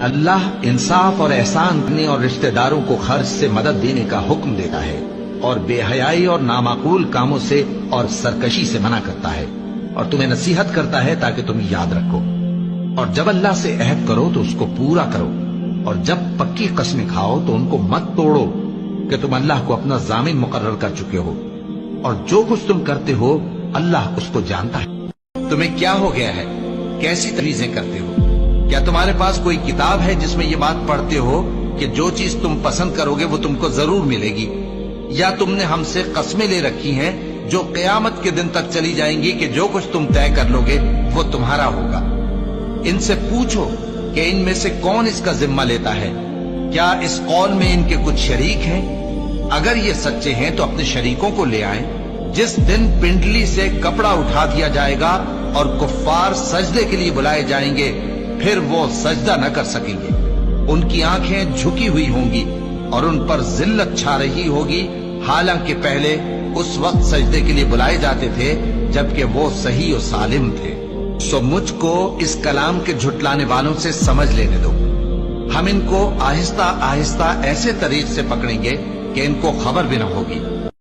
اللہ انصاف اور احسان کرنے اور رشتہ داروں کو خرچ سے مدد دینے کا حکم دیتا ہے اور بے حیائی اور نامعقول کاموں سے اور سرکشی سے منع کرتا ہے اور تمہیں نصیحت کرتا ہے تاکہ تم یاد رکھو۔ اور جب اللہ سے عہد کرو تو اس کو پورا کرو، اور جب پکی قسمیں کھاؤ تو ان کو مت توڑو کہ تم اللہ کو اپنا ضامن مقرر کر چکے ہو، اور جو کچھ تم کرتے ہو اللہ اس کو جانتا ہے۔ تمہیں کیا ہو گیا ہے؟ کیسی تجویزیں کرتے ہو؟ کیا تمہارے پاس کوئی کتاب ہے جس میں یہ بات پڑھتے ہو کہ جو چیز تم پسند کرو گے وہ تم کو ضرور ملے گی؟ یا تم نے ہم سے قسمیں لے رکھی ہیں جو قیامت کے دن تک چلی جائیں گی کہ جو کچھ تم طے کر لو گے وہ تمہارا ہوگا؟ ان سے پوچھو کہ ان میں سے کون اس کا ذمہ لیتا ہے؟ کیا اس قول میں ان کے کچھ شریک ہیں؟ اگر یہ سچے ہیں تو اپنے شریکوں کو لے آئیں۔ جس دن پنڈلی سے کپڑا اٹھا دیا جائے گا اور کفار سجدے کے لیے بلائے جائیں گے، پھر وہ سجدہ نہ کر سکیں گے۔ ان کی آنکھیں جھکی ہوئی ہوں گی اور ان پر ذلت چھا رہی ہوگی، حالانکہ پہلے اس وقت سجدے کے لیے بلائے جاتے تھے جبکہ وہ صحیح و سالم تھے۔ سو مجھ کو اس کلام کے جھٹلانے والوں سے سمجھ لینے دو۔ ہم ان کو آہستہ آہستہ ایسے طریق سے پکڑیں گے کہ ان کو خبر بھی نہ ہوگی۔